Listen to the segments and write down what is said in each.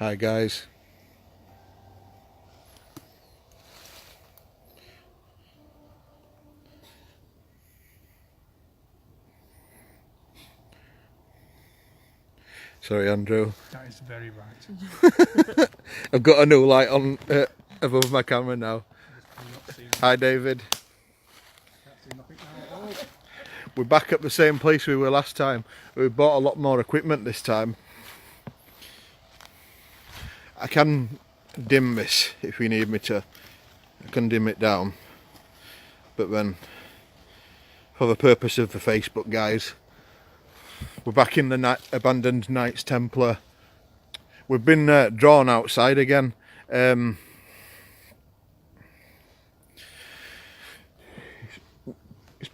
Hi guys. Sorry Andrew. That is very right. I've got a new light on above my camera now. Hi David. We're back at the same place we were last time. We bought a lot more equipment this time. I can dim this if we need me to. I can dim it down. But then, for the purpose of the Facebook guys, we're back in the abandoned Knights Templar. We've been drawn outside again. It's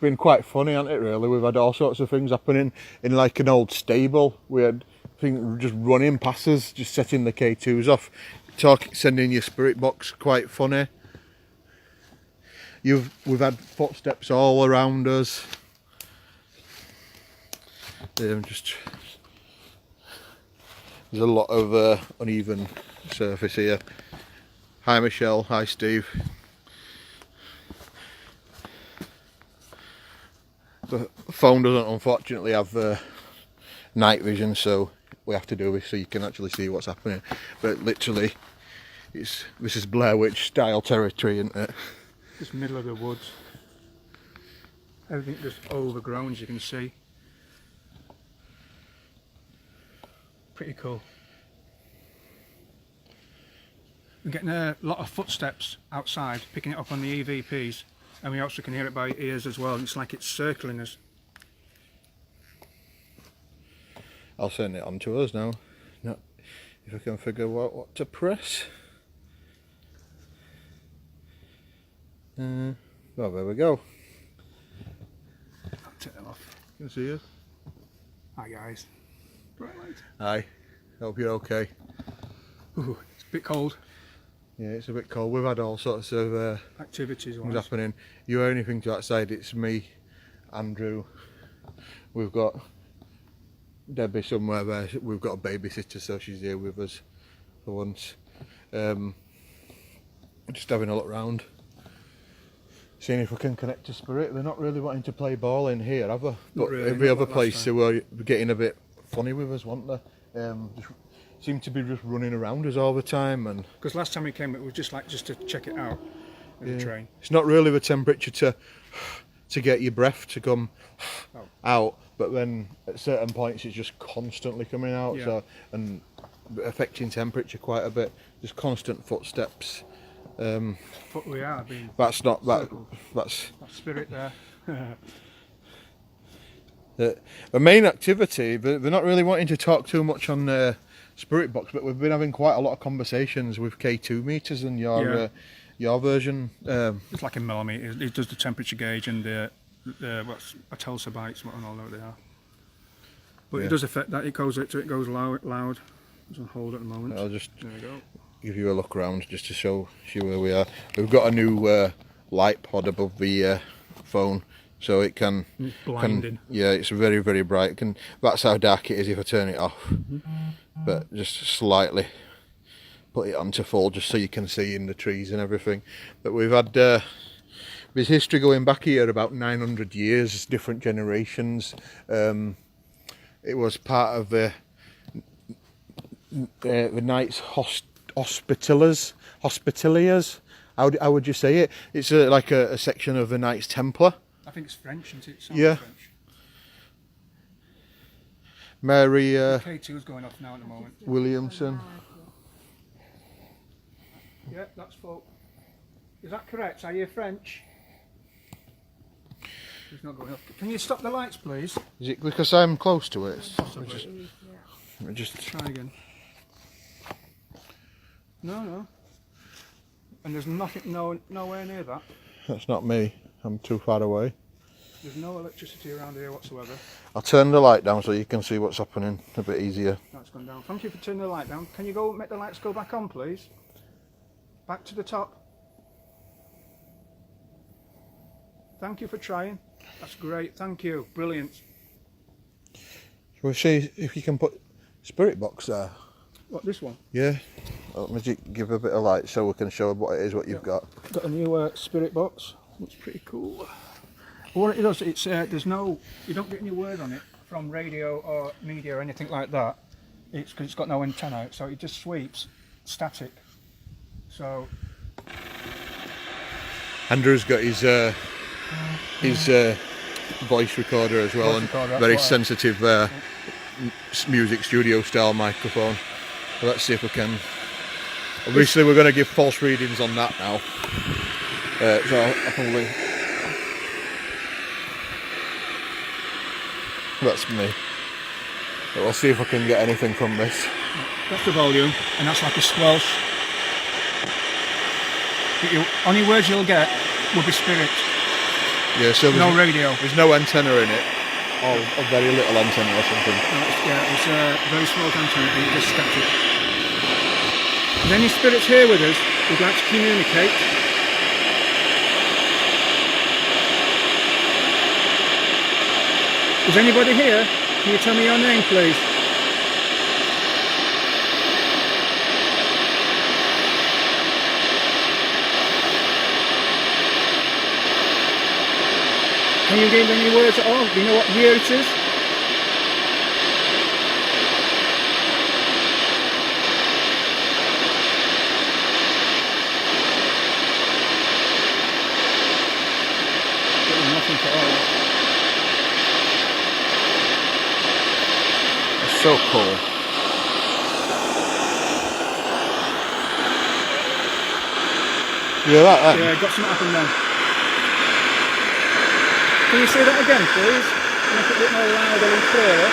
been quite funny, hasn't it, really? We've had all sorts of things happening in like an old stable. We had things just running past us, just setting the K2s off, sending your spirit box, quite funny. We've had footsteps all around us. There's a lot of uneven surface here. Hi Michelle, hi Steve. The phone doesn't unfortunately have night vision, so we have to do this so you can actually see what's happening. But literally, this is Blair Witch style territory, isn't it? Just middle of the woods. Everything just overgrown, as you can see. Pretty cool. We're getting a lot of footsteps outside, picking it up on the EVPs, and we also can hear it by ears as well. It's like it's circling us. I'll send it on to us now. If I can figure out what to press. Well, there we go. I'll take them off. You can see us. Hi guys. Bright light. Hi. Hope you're okay. Ooh, it's a bit cold. Yeah, it's a bit cold. We've had all sorts of Activities things happening. You hear anything to outside? It's me, Andrew. We've got Debbie somewhere there. We've got a babysitter, so she's here with us for once. Just having a look round, seeing if we can connect to Spirit. They're not really wanting to play ball in here, have they? But really, every other place they were getting a bit funny with us, weren't they? Just seem to be just running around us all the time. And because last time we came, it was just to check it out with the train. It's not really the temperature to get your breath to come out, but then at certain points it's just constantly coming out. Yeah. So and affecting temperature quite a bit. Just constant footsteps. But we are being. That's not that. That's Spirit there. the main activity. They're not really wanting to talk too much on the Spirit box, but we've been having quite a lot of conversations with K2 meters and your version. It's like in millimeters. It does the temperature gauge and the what's atelsobites, what and all that they are. But it does affect that. It goes loud. It doesn't hold at the moment. I'll just there we go. Give you a look around just to show you where we are. We've got a new light pod above the phone, so it can. It's blinding. Yeah, it's very very bright. That's how dark it is if I turn it off. But just slightly put it onto full, just so you can see in the trees and everything. But we've had there's history going back here about 900 years, different generations. It was part of the Knights Hospitaliers. How would you say it? It's like a section of the Knights Templar. I think it's French, isn't it? Yeah. French. Mary K2 is going off now at the moment. Williamson. Yeah, that's full. Is that correct? Are you French? It's not going off. Can you stop the lights, please? Is it because I'm close to it? Possibly. Just try again. No. And there's nothing, nowhere near that. That's not me. I'm too far away. There's no electricity around here whatsoever. I'll turn the light down so you can see what's happening a bit easier. That's gone down. Thank you for turning the light down. Can you go make the lights go back on, please? Back to the top. Thank you for trying. That's great. Thank you. Brilliant. We'll see if you can put Spirit box there. What, this one? Yeah. Let me give a bit of light so we can show what it is, what you've got. Got a new spirit box. Looks pretty cool. What it does, it's there's no, you don't get any word on it from radio or media or anything like that. It's because it's got no antenna, so it just sweeps static. So Andrew's got his voice recorder as well, very sensitive music studio style microphone. So let's see if we can. Obviously, we're going to give false readings on that now. So I'll probably. That's me. But we'll see if I can get anything from this. That's the volume, and that's like a squelch. Only words you'll get will be spirit. Yeah, so no radio. There's no antenna in it, or a very little antenna or something. No, it's a very small antenna, and it just static. Is any spirits here with us who'd like to communicate? Is anybody here? Can you tell me your name, please? Can you give any words at all? Do you know what year it is? Getting nothing at all. It's so cool. Yeah, that. Yeah, got something happened then. Can you say that again, please? Make it a bit more louder and clearer.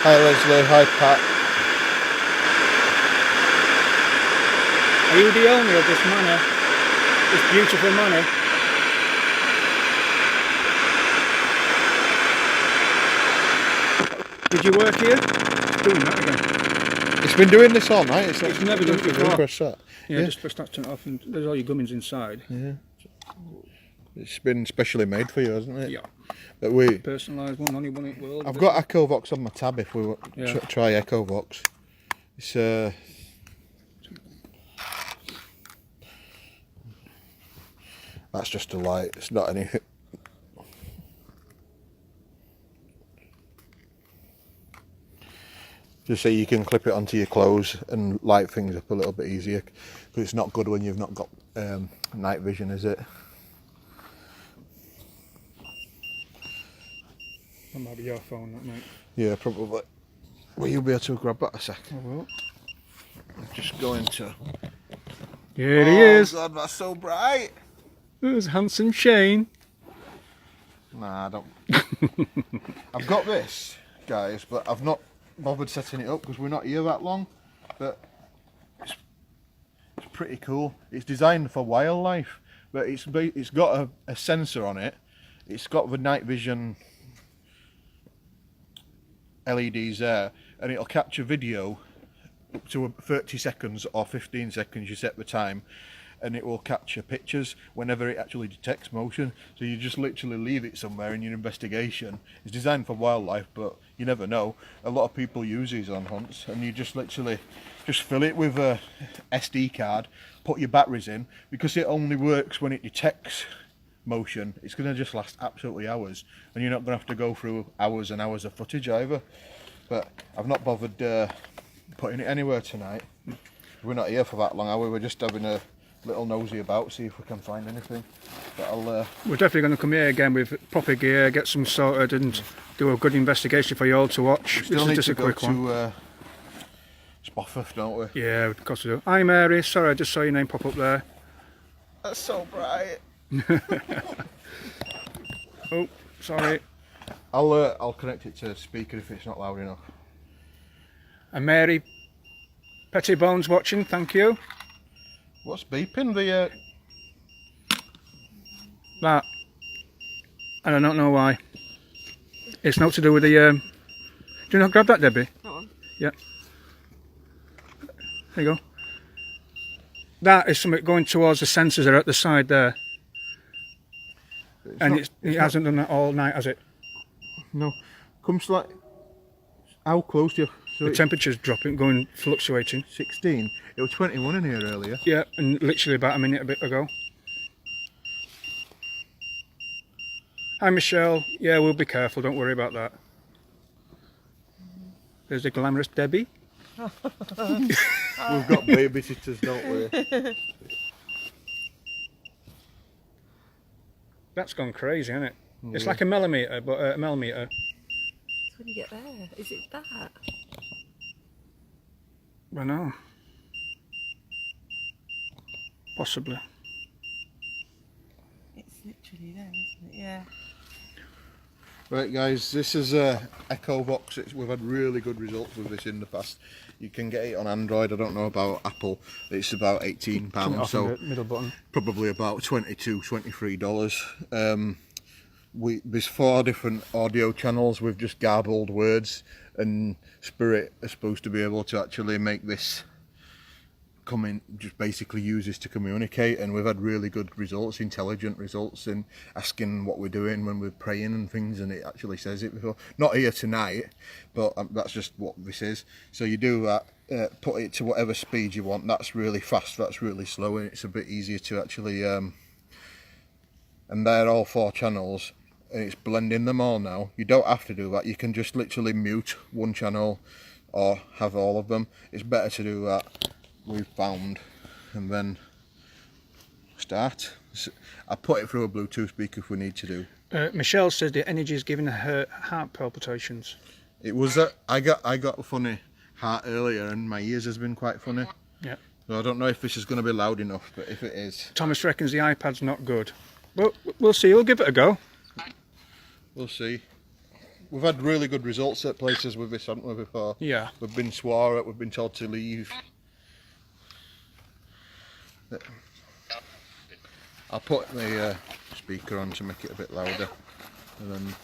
Hi Leslie, hi Pat. Are you the owner of this manor? This beautiful manor? Did you work here? It's doing that again. It's been doing this all night. It's never done it before. Press that. Yeah, just press that, turn it off, and there's all your gummins inside. Yeah. It's been specially made for you, hasn't it? Yeah. But we Personalised one, only one in the world. I've got Echovox on my tab if we try Echovox. It's that's just a light. It's not anything. Just so you can clip it onto your clothes and light things up a little bit easier, because it's not good when you've not got night vision, is it? That might be your phone, that mate. Yeah, probably. Will you be able to grab that a sec? I will. I'm just going to. Here he is. Oh God, that's so bright. There's handsome Shane. Nah, I don't. I've got this, guys, but I've not bothered setting it up because we're not here that long. But it's pretty cool. It's designed for wildlife, but it's got a sensor on it. It's got the night vision LEDs there, and it'll capture video up to 30 seconds or 15 seconds. You set the time, and it will capture pictures whenever it actually detects motion. So you just literally leave it somewhere in your investigation. It's designed for wildlife, but you never know. A lot of people use these on hunts, and you just literally just fill it with a SD card, put your batteries in, because it only works when it detects motion. It's going to just last absolutely hours, and you're not going to have to go through hours and hours of footage either. But I've not bothered putting it anywhere tonight. We're not here for that long, are we? We're just having a little nosy about, see if we can find anything. But we're definitely going to come here again with proper gear, get some sorted, and do a good investigation for you all to watch. This is just a quick one. Spofford, don't we? Yeah, of course we do. Hi Mary, sorry I just saw your name pop up there. That's so bright. Oh, sorry. I'll connect it to speaker if it's not loud enough. And Mary Pettybones watching, thank you. What's beeping? The that, and I don't know why. It's not to do with the. Do you not grab that, Debbie? On. Yeah. There you go. That is something going towards the sensors that are at the side there. It hasn't done that all night, has it? No. Comes like... How close to you? So The temperature's dropping, going fluctuating. 16. It was 21 in here earlier. Yeah, and literally about a minute a bit ago. Hi Michelle. Yeah, we'll be careful, don't worry about that. There's the glamorous Debbie. We've got babysitters, don't we? That's gone crazy, isn't it? It's Yeah. like a millimetre, but a millimetre. So when you get there, is it that? I know. Possibly. It's literally there, isn't it? Yeah. Right guys, this is Echo Box. We've had really good results with this in the past. You can get it on Android. I don't know about Apple. It's about £18, Turn it off in so the middle button. probably about $22, $23. There's 4 different audio channels with just garbled words, and Spirit is supposed to be able to actually make this come in, just basically use this to communicate, and we've had really good results, intelligent results, in asking what we're doing when we're praying and things, and it actually says it before. Not here tonight, but that's just what this is. So you do that, put it to whatever speed you want. That's really fast, that's really slow, and it's a bit easier to actually and they're all 4 channels, and it's blending them all now. You don't have to do that. You can just literally mute one channel or have all of them. It's better to do that, we've found, and then start. I put it through a Bluetooth speaker if we need to do. Michelle says the energy is giving her heart palpitations. It was that I got a funny heart earlier, and my ears has been quite funny. Yeah. So I don't know if this is going to be loud enough, but if it is, Thomas reckons the iPad's not good. Well, we'll see. We'll give it a go. we'll see. We've had really good results at places with this, haven't we, before? Yeah. We've been swore at, we've been told to leave. I'll put the speaker on to make it a bit louder, and then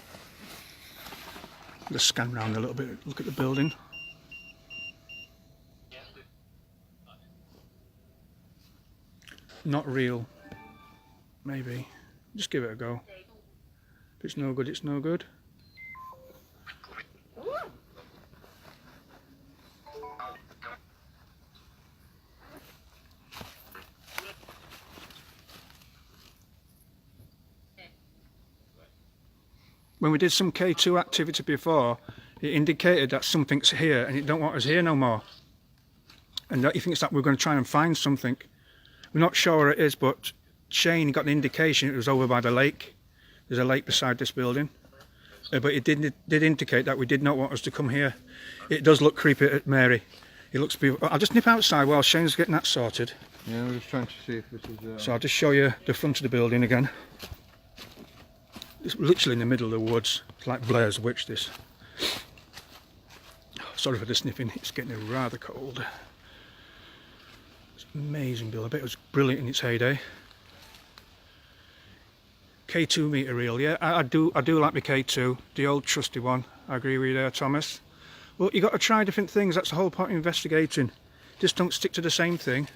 Let's scan around a little bit. Look at the building. Not real. Maybe. Just give it a go. If it's no good, it's no good. When we did some K2 activity before, it indicated that something's here and it don't want us here no more. And that he thinks that we're going to try and find something. We're not sure where it is, but Shane got an indication it was over by the lake. There's a lake beside this building. But it did indicate that we did not want us to come here. It does look creepy at Mary. It looks beautiful. I'll just nip outside while Shane's getting that sorted. yeah, we're just trying to see if this is. So I'll just show you the front of the building again. It's literally in the middle of the woods. It's like Blair's Witch, this. Sorry for the sniffing, it's getting rather cold. It's an amazing build. I bet it was brilliant in its heyday. K2 meter reel, yeah, I do like the K2, the old trusty one. I agree with you there, Thomas. Well, you got to try different things. That's the whole point of investigating. Just don't stick to the same thing.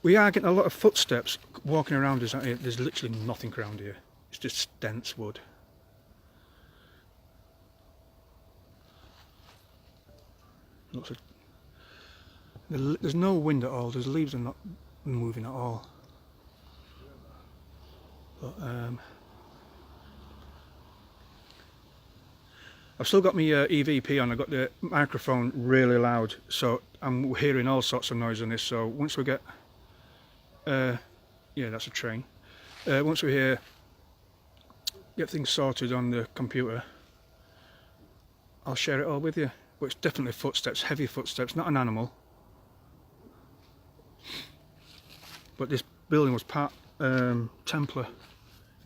We are getting a lot of footsteps walking around us. There's literally nothing around here. It's just dense wood. Looks like there's no wind at all. Those leaves are not moving at all. But I've still got my EVP on. I've got the microphone really loud, so I'm hearing all sorts of noise on this. So once we get, yeah, that's a train. Once we get things sorted on the computer, I'll share it all with you. But it's definitely footsteps, heavy footsteps, not an animal. But this building was part Templar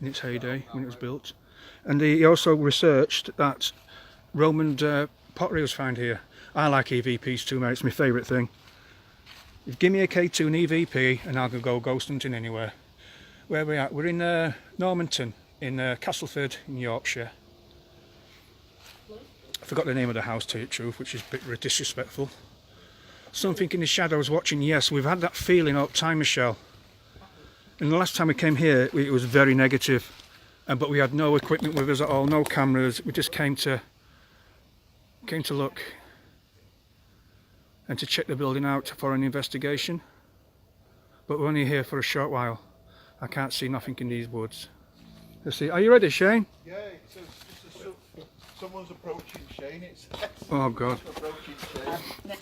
in its heyday when it was built. And he also researched that Roman pottery was found here. I like EVPs too, mate. It's my favourite thing. You give me a K2 and EVP and I can go ghost hunting anywhere. Where are we at? We're in Normanton, in Castleford in Yorkshire. I forgot the name of the house, to tell you the truth, which is a bit disrespectful. Something in the shadows watching. Yes, we've had that feeling all the time, Michelle. And the last time we came here, it was very negative. but we had no equipment with us at all, no cameras. We just came to look and to check the building out for an investigation. But we're only here for a short while. I can't see nothing in these woods. Let's see. Are you ready, Shane? Yeah, someone's approaching Shane. Oh God. Approaching Shane.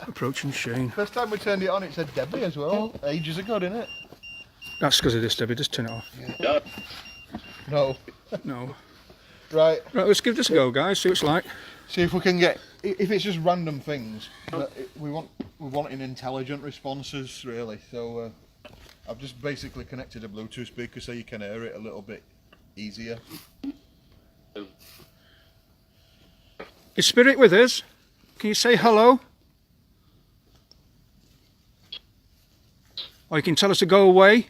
Approaching Shane. First time we turned it on, it said Debbie as well. Ages ago, didn't it? That's because of this, Debbie. Just turn it off. Yeah. No. No. Right. Right, let's give this a go, guys. See what it's like. See if we can get. If it's just random things, but we're wanting intelligent responses, really. So I've just basically connected a Bluetooth speaker so you can hear it a little bit easier. Is Spirit with us? Can you say hello? Or you can tell us to go away.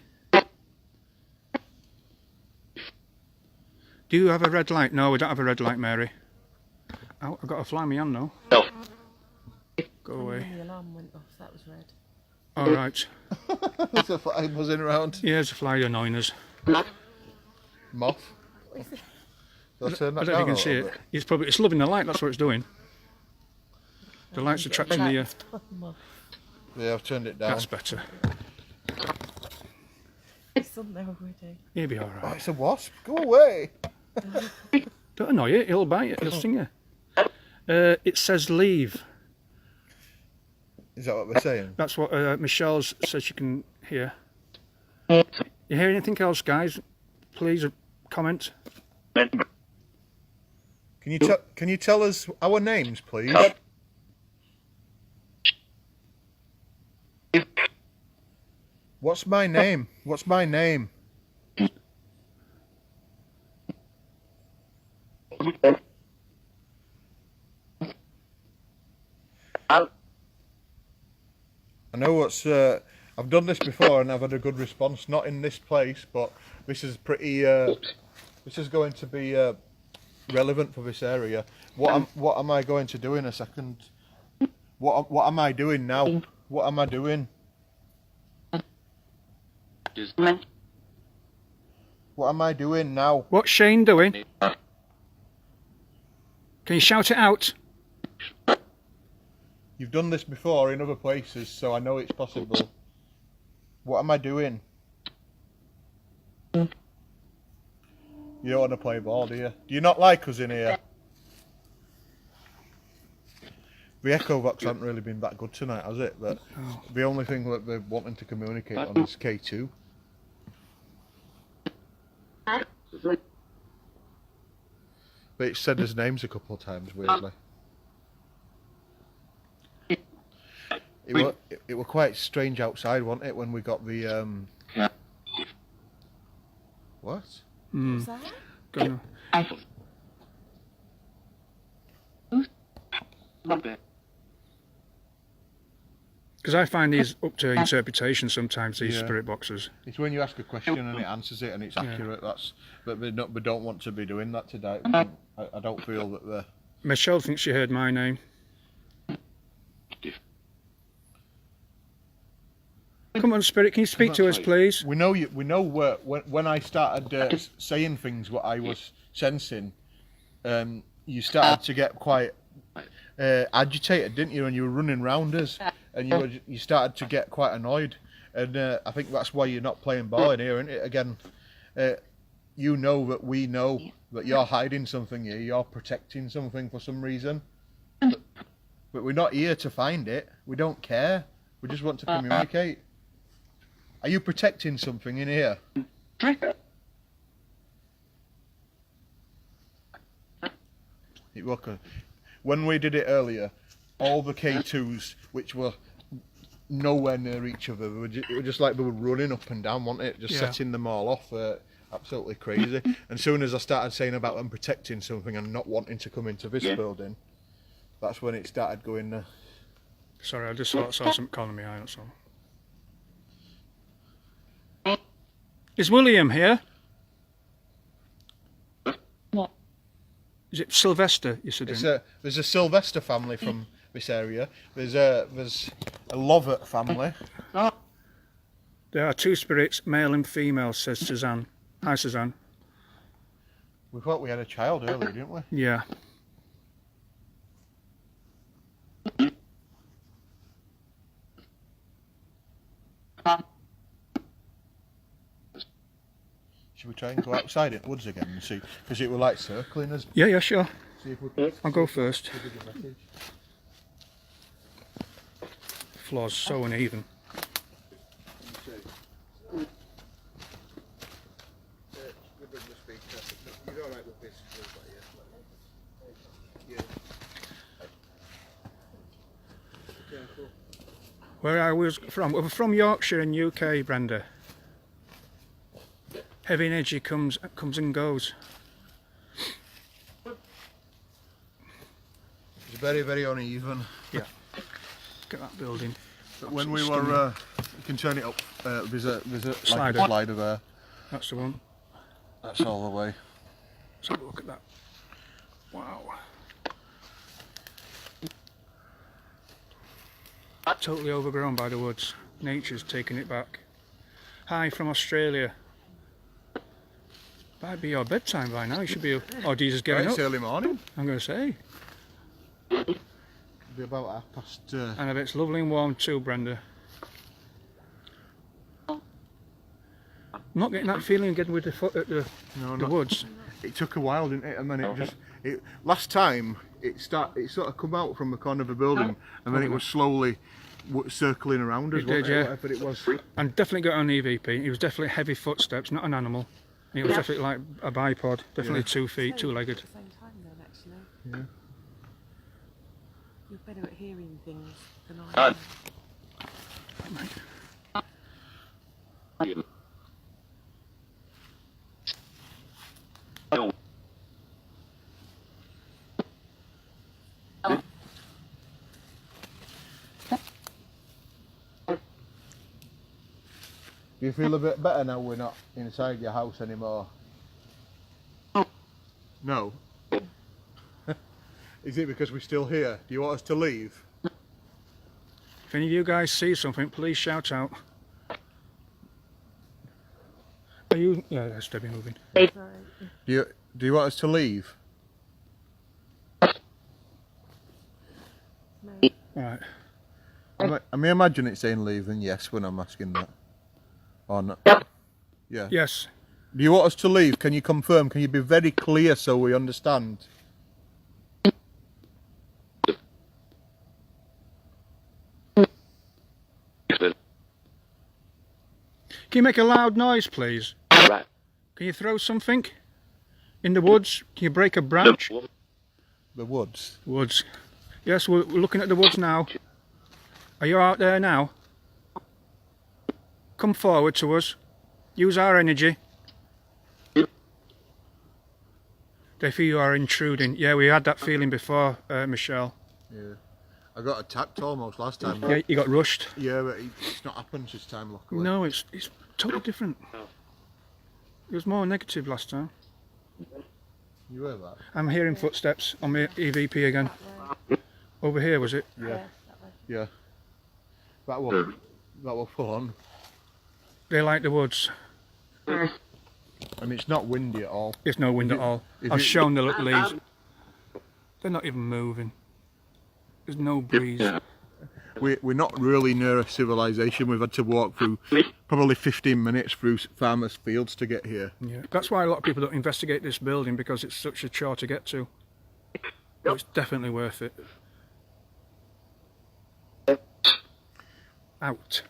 Do you have a red light? No, we don't have a red light, Mary. Oh, I've got a fly in my hand now. No. Go away. The alarm went off, that was red. Alright. There's a fly buzzing around. Yeah, there's a fly annoying us. Moth. I'll turn that I don't know if down you can a see little it. It's loving the light, that's what it's doing. The light's attracting the... bit. Yeah, I've turned it down. That's better. It's on there already. You'll be Oh, alright. it's a wasp. Go away. Don't annoy it, it'll bite you, it'll sting you. It says leave. Is that what we're saying? That's what Michelle says you can hear. You hear anything else, guys? Please comment. Can you tell us our names, please? What's my name? What's my name? I know what's. I've done this before and I've had a good response. Not in this place, but this is pretty. This is going to be relevant for this area. What am I going to do in a second? What am I doing now? What am I doing? What am I doing now? What's Shane doing? Can you shout it out? You've done this before in other places, so I know it's possible. What am I doing? You don't want to play ball, do you? Do you not like us in here? The Echo Vox hasn't really been that good tonight, has it? But the only thing that they're wanting to communicate on is K2. But it said his names a couple of times, weirdly. It were quite strange outside, wasn't it, when we got the what? What's that? Gonna... Because I find these up to interpretation sometimes, these spirit boxes. It's when you ask a question and it answers it and it's accurate. That's but we don't want to be doing that today. I don't feel that the Michelle thinks she heard my name. Come on, Spirit, can you speak to us, please? we know you. We know when I started saying things, what I was sensing, you started to get quite agitated, didn't you? And you were running round us, and you started to get quite annoyed. And I think that's why you're not playing ball in here, isn't it? Again, you know that we know that you're hiding something here. You're protecting something for some reason, but we're not here to find it. We don't care. We just want to communicate. Are you protecting something in here? When we did it earlier, all the K2s, which were nowhere near each other, it was just like they were running up and down, wasn't it? Just setting them all off. Absolutely crazy. And as soon as I started saying about them protecting something and not wanting to come into this building, that's when it started going... Sorry, I just saw something calling me out, that's all. Is William here? What? Is it Sylvester, you said? There's a Sylvester family from this area. There's a Lovett family. There are two spirits, male and female, says Suzanne. Hi, Suzanne. We thought we had a child earlier, didn't we? Yeah. Should we try and go outside in the woods again and see? Because it was like circling us. Yeah, yeah, sure. See if we can. I'll go first. Give us a message. Floor's so uneven. You're all right with this? Yeah. Where I was from? We're from Yorkshire in UK, Brenda. Heavy energy comes and goes. It's very, very uneven. Yeah. Look at that building. But when we were, you can turn it up. There's a Slider. like a slider there. That's the one. That's all the way. Let's have a look at that. Wow. Totally overgrown by the woods. Nature's taking it back. Hi from Australia. Might be your bedtime by now. You should be. Or Jesus getting Right, up. it's early morning. I'm going to say. It'll be about 1:30. And I bet it's lovely and warm too, Brenda. I'm not getting that feeling again with the foot at the woods. It took a while, didn't it? And then last time it sort of come out from the corner of the building, and then it was slowly circling around us. It did, yeah. But it was. And definitely got on EVP. It was definitely heavy footsteps, not an animal. And it was definitely like a bipod, definitely 2 feet, two-legged. At the same time then, actually. Yeah. You're better at hearing things than I am. Do you feel a bit better now we're not inside your house anymore? No. Is it because we're still here? Do you want us to leave? If any of you guys see something, please shout out. Are you? Yeah, that's Debbie moving. Sorry. Do you want us to leave? No. Right. I may imagine it saying leave, then yes when I'm asking that. Or not? Yeah. Yes. Do you want us to leave? Can you confirm? Can you be very clear so we understand? Can you make a loud noise, please? Can you throw something in the woods? Can you break a branch? The woods. Woods. Yes, we're looking at the woods now. Are you out there now? Come forward to us. Use our energy. They feel you are intruding. Yeah, we had that feeling before, Michelle. Yeah. I got attacked almost last time. Yeah, you got rushed. Yeah, but it's not happened this time, luckily. No, it's totally different. It was more negative last time. You heard that? I'm hearing footsteps on my EVP again. Over here, was it? Yeah. That way. Yeah. That was full on. They like the woods. And it's not windy at all. There's no wind at all. I've shown the little leaves. They're not even moving. There's no breeze. We're not really near a civilization. We've had to walk through probably 15 minutes through farmers' fields to get here. Yeah, that's why a lot of people don't investigate this building, because it's such a chore to get to. But it's definitely worth it. Out.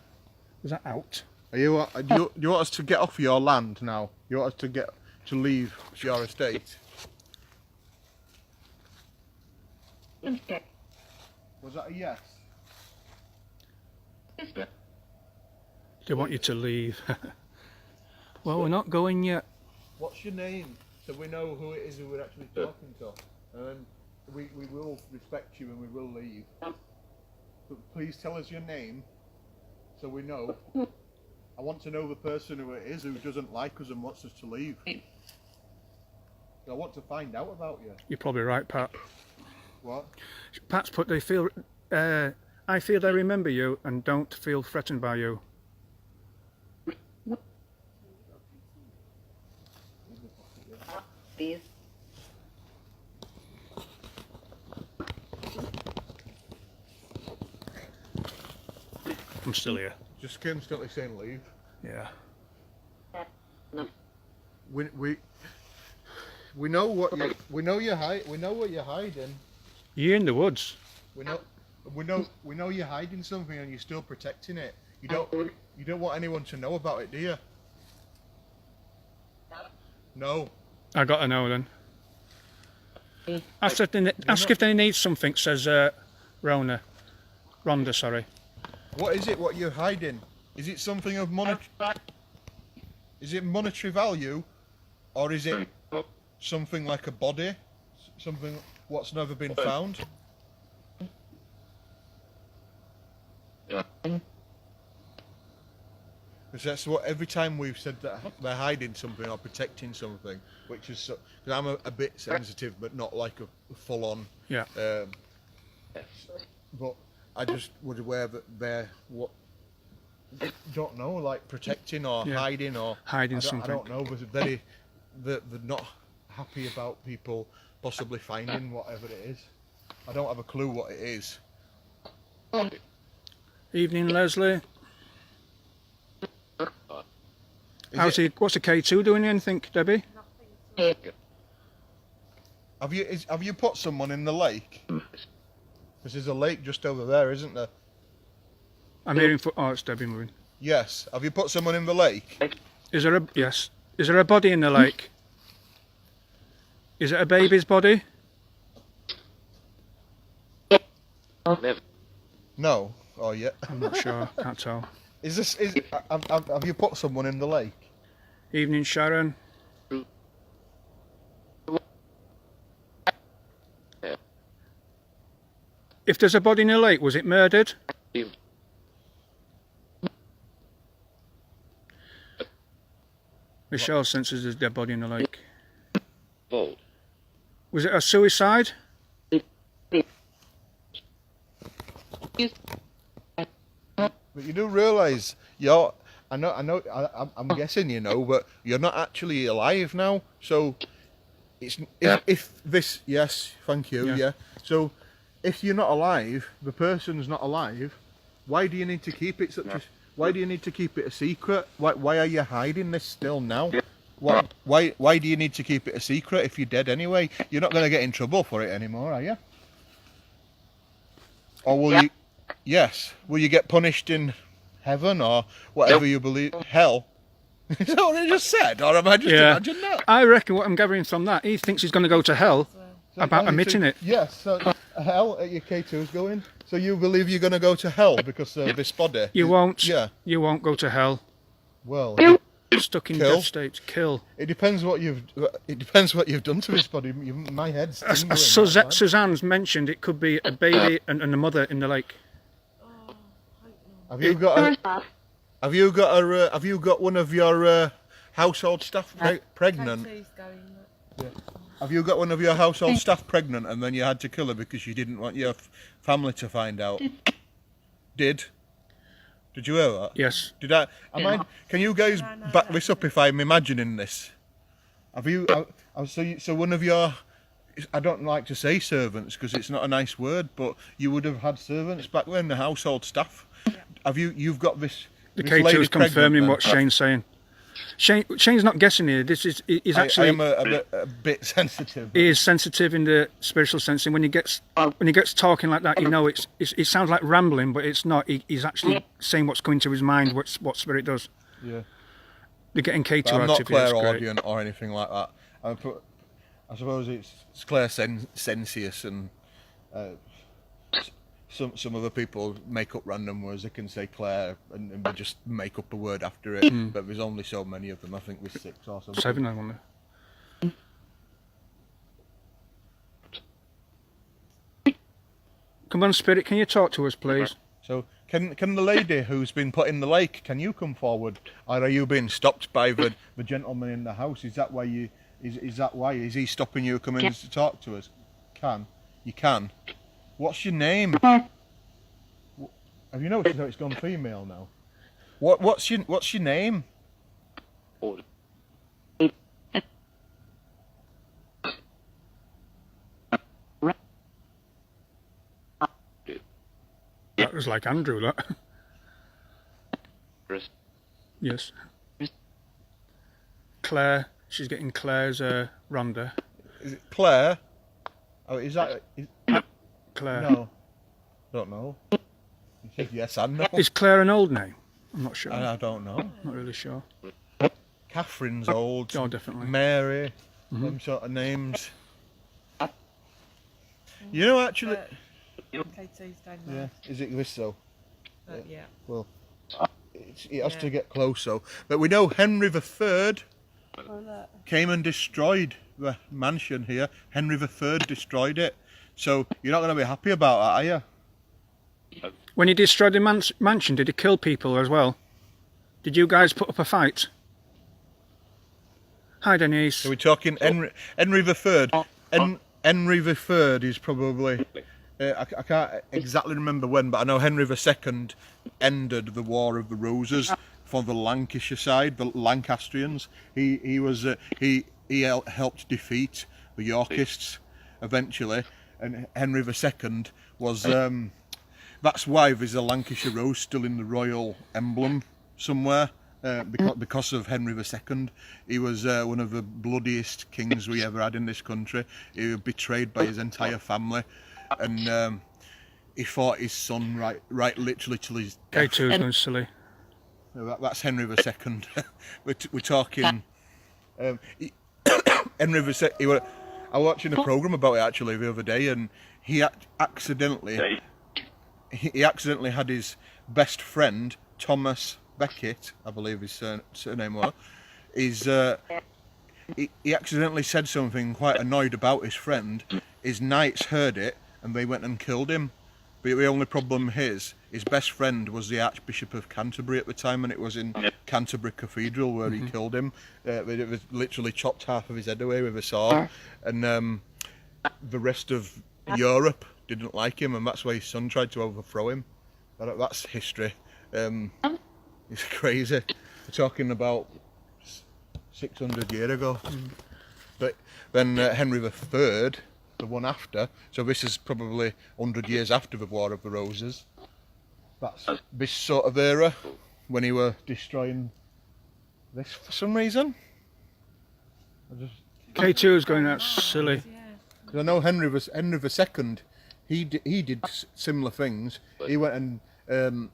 Was that out? Do you want us to get off your land now? You want us to leave your estate? Was that a yes? They want you to leave. Well, we're not going yet. What's your name? So we know who it is who we're actually talking to. And we will respect you and we will leave. But please tell us your name so we know. I want to know the person who it is who doesn't like us and wants us to leave. I want to find out about you. You're probably right, Pat. What? Pat's put, I feel they remember you and don't feel threatened by you. I'm still here. Just constantly saying leave. Yeah. We know what we know we know what you're hiding. You're in the woods. We know you're hiding something and you're still protecting it. You don't want anyone to know about it, do you? No. I gotta know then. Ask if they need something, says Rhonda, sorry. What is it? What you're hiding? Is it something of Is it monetary value, or is it something like a body, something what's never been found? Because that's what every time we've said that they're hiding something or protecting something, which is because I'm a bit sensitive, but not like a full-on. Yeah. But I just was aware that they're don't know, like protecting or hiding or something. I don't know, but they're not happy about people possibly finding whatever it is. I don't have a clue what it is. Evening, Leslie. What's the K2 doing? Anything, Debbie? Have you put someone in the lake? Because there's a lake just over there, isn't there? I'm hearing. Oh, it's Debbie moving. Yes. Have you put someone in the lake? Is there a body in the lake? Is it a baby's body? No. Oh yeah. I'm not sure. Can't tell. Have you put someone in the lake? Evening, Sharon. If there's a body in the lake, was it murdered? Michelle senses there's a dead body in the lake. Was it a suicide? But you do realise I'm guessing you know, but you're not actually alive now. So if this, yes, thank you, yeah. So if you're not alive, the person's not alive. Why do you need to keep it Why do you need to keep it a secret? Why are you hiding this still now? Why do you need to keep it a secret if you're dead anyway? You're not going to get in trouble for it anymore, are you? Or will you? Yes. Will you get punished in heaven or whatever you believe? Hell. Is that what I just said? Or am I just imagining that? I reckon what I'm gathering from that, he thinks he's going to go to hell about admitting it. Yes. So hell at your K2 is going. So you believe you're going to go to hell because of this body? You won't. Yeah. You won't go to hell. Well. Stuck in dead state. Kill. It depends what you've done to this body. My head's tingling. Suzanne's mentioned it could be a baby and a mother in the lake. Have you got one of your household staff pregnant? Have you got one of your household staff pregnant and then you had to kill her because you didn't want your family to find out? Did you hear that? Yes. Did I? Can you guys back this up if I'm imagining this? Have you? So one of your, I don't like to say servants because it's not a nice word, but you would have had servants back then, the household staff. Have you? You've got this. The K2 is confirming what Shane's saying. Shane's not guessing here. He's actually. I am a bit sensitive. He is sensitive in the spiritual sensing. When he gets talking like that, you know it sounds like rambling, but it's not. He's actually saying what's coming to his mind. What spirit does. Yeah. They're getting K2 active. I'm not clairaudient or anything like that. I suppose it's clairsensious and. Some other people make up random words. They can say Claire and they just make up a word after it. But there's only so many of them. I think there's 6 or something. 7, I wonder. Come on, Spirit, can you talk to us, please? So, can the lady who's been put in the lake, can you come forward? Or are you being stopped by the gentleman in the house? Is that why is that why? Is he stopping you coming to talk to us? You can. What's your name? Have you noticed how it's gone female now? What's your name? That was like Andrew, that. Yes. Claire, she's getting Claire's Rhonda. Is it Claire? Oh, is that... Claire. No. Don't know. He said yes and no. Is Claire an old name? I'm not sure. I don't know. Not really sure. Catherine's old. Oh, definitely. Mary. Them sort of names. You know, actually... K2's down Yeah. there. Is it this though? Yeah. Well, it has to get close though. But we know Henry III Oh, look. came and destroyed the mansion here. Henry III destroyed it. So you're not going to be happy about that, are you? When he destroyed the mansion, did he kill people as well? Did you guys put up a fight? Hi, Denise. So we're talking Henry III. Henry III is probably... I can't exactly remember when, but I know Henry II ended the War of the Roses for the Lancashire side, the Lancastrians. He helped defeat the Yorkists eventually, and Henry II was. That's why there's a Lancashire rose still in the royal emblem somewhere. Because of Henry II. He was one of the bloodiest kings we ever had in this country. He was betrayed by his entire family. And he fought his son right literally till his death. K2's going silly. That's Henry II. we're talking Henry II. I was watching a programme about it actually the other day, and he accidentally had his best friend Thomas Becket, I believe his surname was. He accidentally said something quite annoyed about his friend. His knights heard it and they went and killed him. But the only problem his best friend was the Archbishop of Canterbury at the time, and it was in Canterbury Cathedral where he killed him. It was literally chopped half of his head away with a sword, and the rest of Europe didn't like him, and that's why his son tried to overthrow him. That's history. It's crazy. We're talking about 600 years ago. But then Henry III, the one after, so this is probably 100 years after the War of the Roses. That's this sort of era when he were destroying this for some reason. K2's going out silly. Because I know Henry II, he did similar things. He went and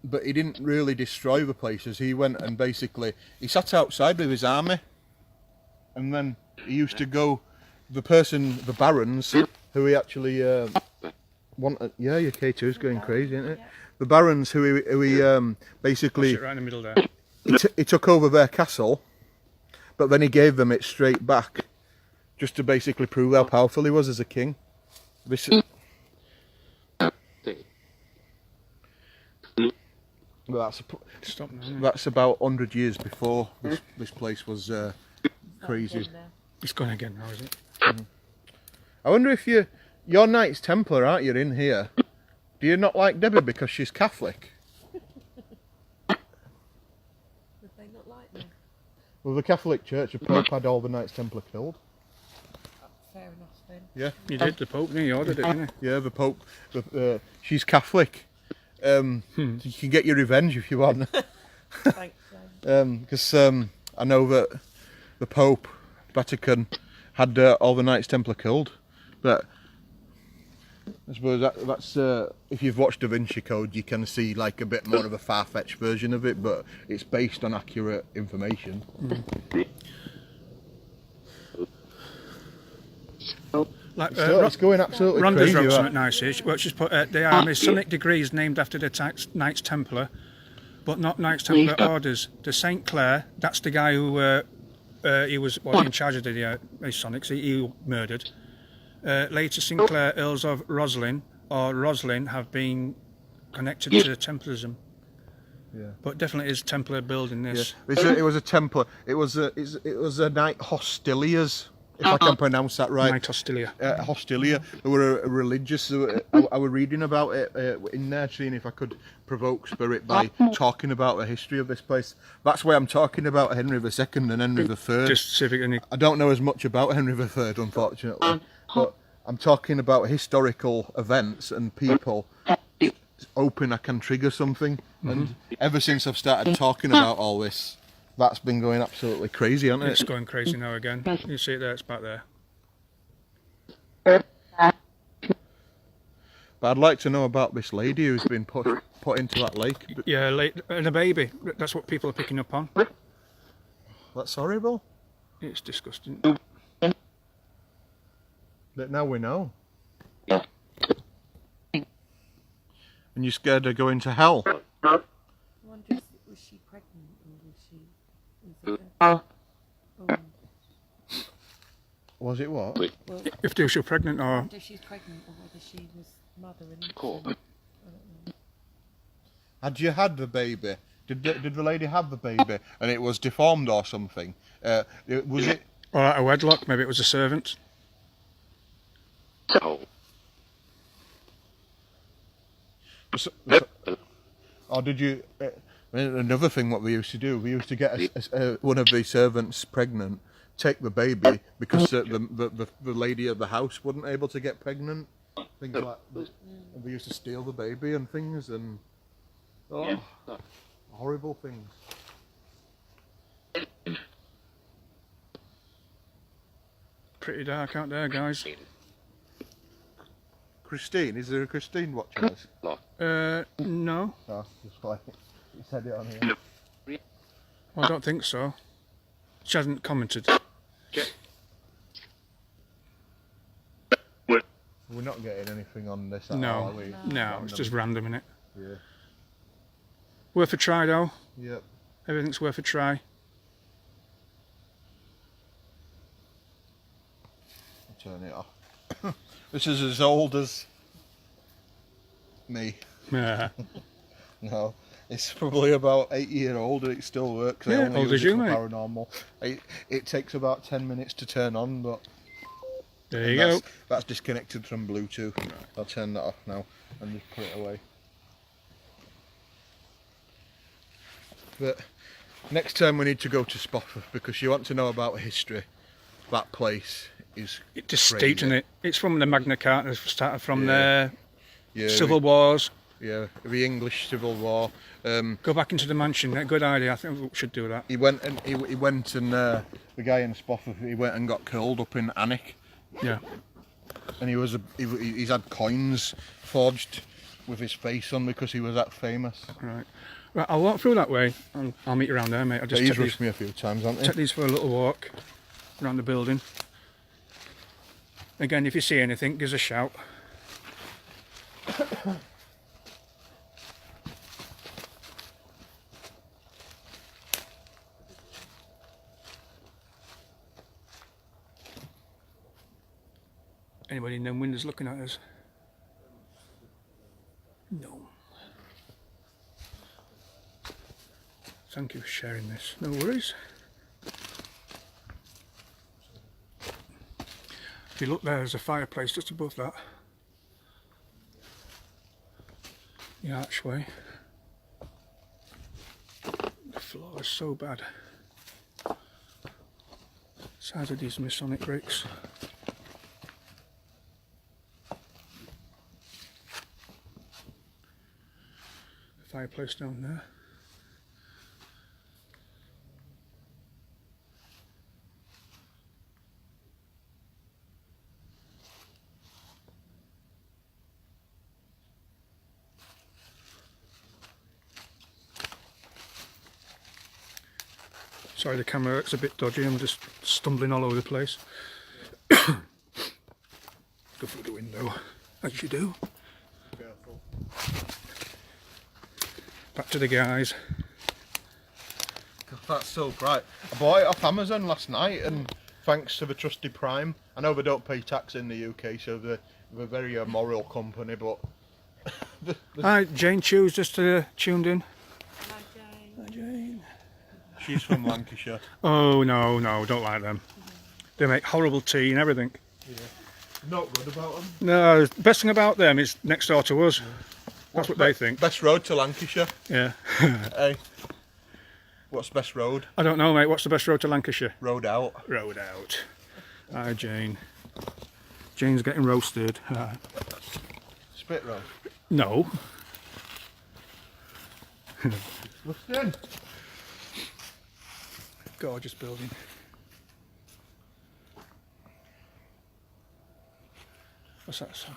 but he didn't really destroy the places. He went and basically he sat outside with his army, and then he used to go. The barons who he actually wanted. Yeah, your K2's going crazy, isn't it? The barons who he basically Sit right in the middle there. he took over their castle, but then he gave them it straight back, just to basically prove how powerful he was as a king. This is, Stop now. that's about 100 years before this place was crazy. It's gone again now, is it? I wonder if you're Knights Templar, aren't you, in here? Do you not like Debbie because she's Catholic? Would they not like me? Well, the Catholic Church of Pope had all the Knights Templar killed. Fair enough then. Yeah. You did, the Pope, he ordered it, didn't he? Yeah, the Pope. She's Catholic. You can get your revenge if you want. Thanks, Because I know that the Pope, Vatican, had all the Knights Templar killed. But I suppose that's if you've watched Da Vinci Code, you can see like a bit more of a far-fetched version of it, but it's based on accurate information. Like, It's going absolutely Rhonda's crazy. wrote something nice here. She's put the Masonic degrees named after the Knights Templar, but not Knights Templar orders. The St. Clair, that's the guy who he was in charge of the Masonics. He murdered. Later, Sinclair Earls of Roslin have been connected to Templarism. Yeah. But definitely is Templar building this. Yeah. It was a Templar. It was a Knight Hostiliers, if I can pronounce that right. Knight Hostilia. Hostilia. They were a religious. I was reading about it in there, seeing if I could provoke spirit by talking about the history of this place. That's why I'm talking about Henry II and Henry III. Just civic, and I don't know as much about Henry III, unfortunately, but I'm talking about historical events and people hoping I can trigger something. And ever since I've started talking about all this, that's been going absolutely crazy, hasn't It's it? going crazy now again. You see it there, it's back there. But I'd like to know about this lady who's been put into that lake. Yeah, and a baby. That's what people are picking up on. That's horrible. It's disgusting. But now we know. And you're scared of going to hell? I wonder if was she pregnant or was it Was it what? well, If they were pregnant I or... wonder if she's pregnant or whether she was mother and infant. Had you had the baby? Did the lady have the baby and it was deformed or something? Was it? Or at a wedlock, maybe it was a servant. Or did you? Another thing what we used to do, we used to get one of the servants pregnant, take the baby because the lady of the house wasn't able to get pregnant. Things like that. And we used to steal the baby and things and horrible things. Pretty dark out there, guys. Christine, is there a Christine watching us? No. No, just like you said it on here. Well, I don't think so. She hasn't commented. We're not getting anything on this at all, No, are we? no, it's just random, innit? Yeah. Worth a try, though. Yep. Everything's worth a try. I'll turn it off. This is as old as me. Yeah. No, it's probably about 8-year-old and it still works. I Yeah, only old use as it you, for mate. paranormal. It takes about 10 minutes to turn on, but There you go. that's disconnected from Bluetooth. I'll turn that off now and just put it away. But next time we need to go to Spofford because you want to know about history. That place is It just crazy. steeped in it. It's from the Magna Carta, started from Yeah. there. Civil Wars. Yeah, the English Civil War. Go back into the mansion. A good idea. I think we should do that. He went and the guy in Spofford, he went and got curled up in Annick, Yeah. and he's had coins forged with his face on because he was that famous. Right. Right. I'll walk through that way and I'll meet you around there, mate. I'll just He's take rushed these, me a few times, hasn't he? take these for a little walk around the building. Again, if you see anything, give us a shout. Anybody in them windows looking at us? No. Thank you for sharing this. No worries. If you look there's a fireplace just above that. The archway. The floor is so bad. Size of these Masonic bricks. Fireplace down there. Sorry, the camera looks a bit dodgy. I'm just stumbling all over the place. Go through the window, as you do. Careful. Back to the guys. God, that's so bright. I bought it off Amazon last night, and thanks to the trusty Prime. I know they don't pay tax in the UK, so they're a very moral company, but... Hi, Jane Chews just tuned in. Hi, Jane. Hi, Jane. She's from Lancashire. Oh, no, don't like them. They make horrible tea and everything. Not good about them. No, the best thing about them is next door to us. That's what they think. Best road to Lancashire. Yeah. Hey. What's best road? I don't know, mate. What's the best road to Lancashire? Road out. Road out. Hi, Jane. Jane's getting roasted. Spit road. No. Listen. Gorgeous building. What's that song?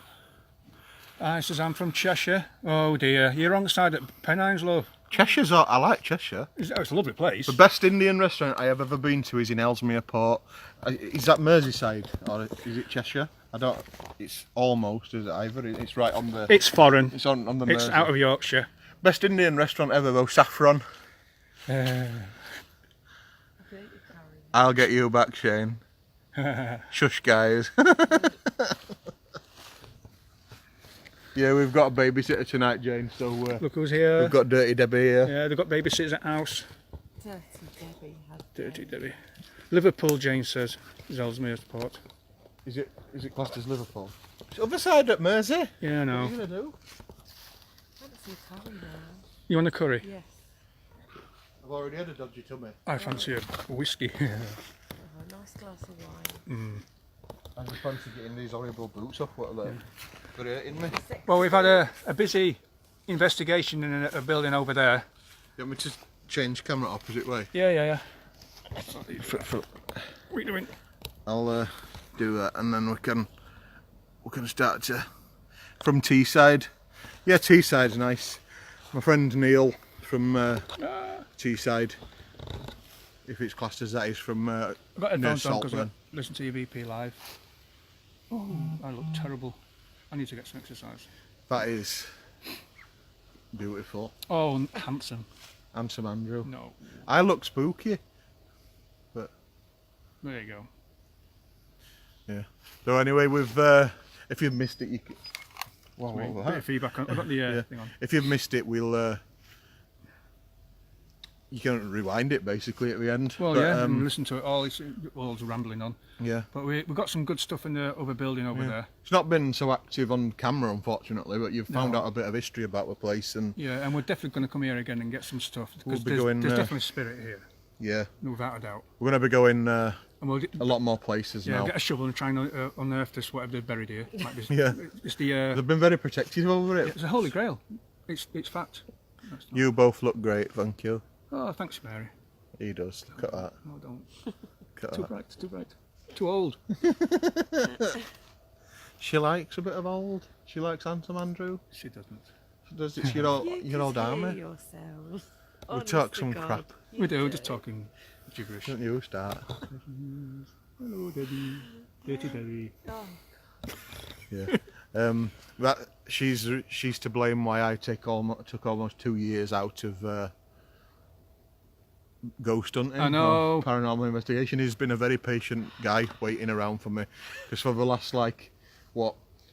Hi, says I'm from Cheshire. Oh dear, you're wrong side at Pennines, love. Cheshire's I like Cheshire. It's a lovely place. The best Indian restaurant I have ever been to is in Ellesmere Port. Is that Merseyside or is it Cheshire? I don't. It's almost is it either. It's right on the. It's foreign. It's on the. It's Mersey. out of Yorkshire. Best Indian restaurant ever though. Saffron. I'll get you back, Shane. Shush, guys. Yeah, we've got a babysitter tonight, Jane. So Look who's here. we've got Dirty Debbie here. Yeah, they've got babysitters at house. Dirty Debbie had Dirty Debbie. Liverpool, Jane says, is Ellesmere Port. Is it classed as Liverpool? It's the other side at Mersey. Yeah, I know. What are you gonna do? fancy curry now. You want a curry? Yes. I've already had a dodgy tummy. I fancy a whiskey. Oh, a nice glass of wine. I just fancy getting these horrible boots off. What are they? They're hurting me. Well, we've had a busy investigation in a building over there. You want me to change camera opposite way? Yeah. What are you doing? I'll do that, and then we can start to from Teesside. Yeah, Teesside's nice. My friend Neil from Teesside, if it's classed as that, is from I've got near headphones on because I Saltburn. listen to your VP live. Oh, I look terrible. I need to get some exercise. That is beautiful. Oh, and handsome. Handsome Andrew. No, I look spooky, but there you go. yeah. So anyway, we've if you've missed it, you can. Wow, Wait, what was bit that? of feedback on. I've got the Yeah. thing on. If you've missed it, we'll you can rewind it basically at the end. Well, But, yeah, and listen to it all. It's rambling on. yeah. But we've got some good stuff in the other building over there. It's not been so active on camera, unfortunately, but you've found No. out a bit of history about the place, and Yeah, and we're definitely going to come here again and get some stuff We'll because be there's, going, there's definitely spirit here, yeah, without a doubt. we're going to be going And we'll get, a lot more places now. get a shovel and try and unearth this whatever they've buried here. Might be, Yeah. it's the They've been very protective over it. it's a holy grail. It's fact. That's not- You both look great, thank you. Oh, thanks, Mary. He does. Look at that. No, don't. Look at Too that. bright. Too bright. Too old. She likes a bit of old. She likes handsome Andrew. She doesn't. Does it? You're all just down hear me. yourselves. We Honest talk to some God, crap. We do. Just talking gibberish. Don't you start? Hello, Debbie. Dirty Debbie. Oh, Yeah. That she's to blame why I took almost 2 years out of ghost hunting. I know. Or paranormal investigation. He's been a very patient guy waiting around for me, because for the last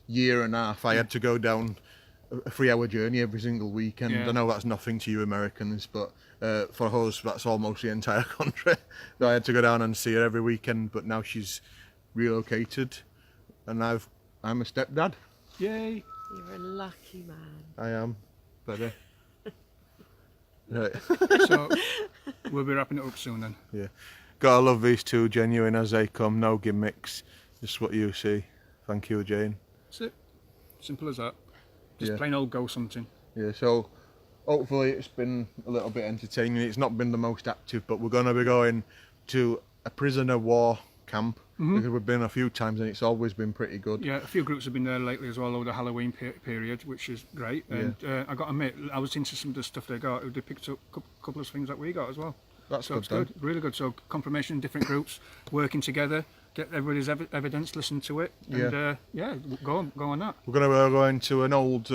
year and a half I had to go down a 3-hour journey every single weekend. Yeah. I know that's nothing to you Americans, but for us that's almost the entire country. So I had to go down and see her every weekend, but now she's relocated and I'm a stepdad. Yay. you're a lucky man. I am, buddy. Right. So we'll be wrapping it up soon then. Yeah. Gotta love these two, genuine as they come, no gimmicks. Just what you see. Thank you, Jane. That's it. Simple as that. Just Yeah. plain old ghost hunting. Yeah, so hopefully it's been a little bit entertaining. It's not been the most active, but we're gonna be going to a prisoner war camp, because we've been a few times and it's always been pretty good. Yeah, a few groups have been there lately as well over the Halloween period, which is great. And I got to admit, I was into some of the stuff they got. They picked up a couple of things that we got as well. That's So good it's then. good, really good. So confirmation, different groups working together, get everybody's evidence, listen to it, and go on that. We're gonna be going to an old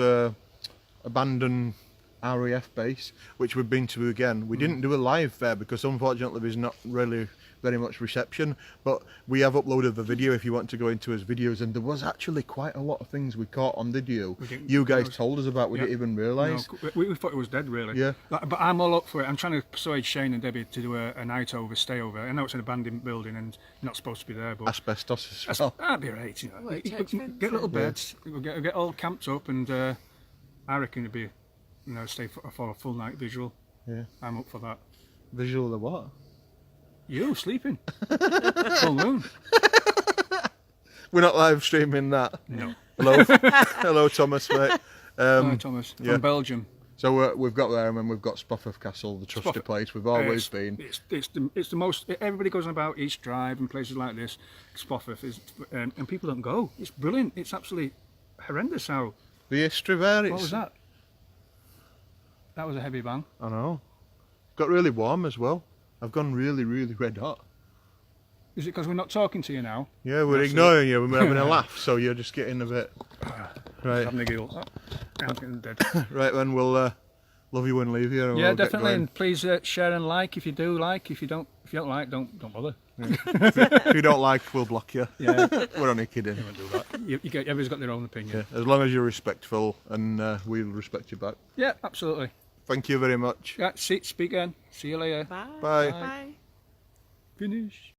abandoned RAF base, which we've been to again. We didn't do a live there because unfortunately there's not really very much reception, but we have uploaded the video if you want to go into his videos, and there was actually quite a lot of things we caught on video you guys told us about, we Yeah. didn't even realise. No, we thought it was dead, really. Yeah. But I'm all up for it. I'm trying to persuade Shane and Debbie to do a night over, stay over. I know it's an abandoned building and you're not supposed to be there, but Asbestos as well. that'd be right. You know. Well, You church could get little fence. beds. We'll get all camped up, and I reckon it'd be, stay for a full night visual. Yeah. I'm up for that. Visual of the what? You sleeping? Full moon. We're not live streaming that. No. Hello, hello, Thomas, mate. Hi, Thomas yeah. from Belgium. So we've got there, and then we've got Spofforth Castle, the trusty Spofforth. place we've always been. It's the most. Everybody goes on about East Drive and places like this. Spofforth is, and people don't go. It's brilliant. It's absolutely horrendous how. The history there. What was that? That was a heavy bang. I know. Got really warm as well. I've gone really, really red hot. Is it because we're not talking to you now? Yeah, we're ignoring you. We're having a laugh, so you're just getting a bit. Right. Having a giggle. Oh, I'm getting dead. Right then, we'll love you and leave you. And Yeah, we'll get definitely. going. And please share and like if you do like. If you don't like, don't bother. If you don't like, we'll block you. Yeah, We're only kidding. don't do that. Everybody's got their own opinion. Yeah, as long as you're respectful, and we'll respect you back. Yeah, absolutely. Thank you very much. Yeah, speak again. See you later. Bye. Bye. Bye. Finish.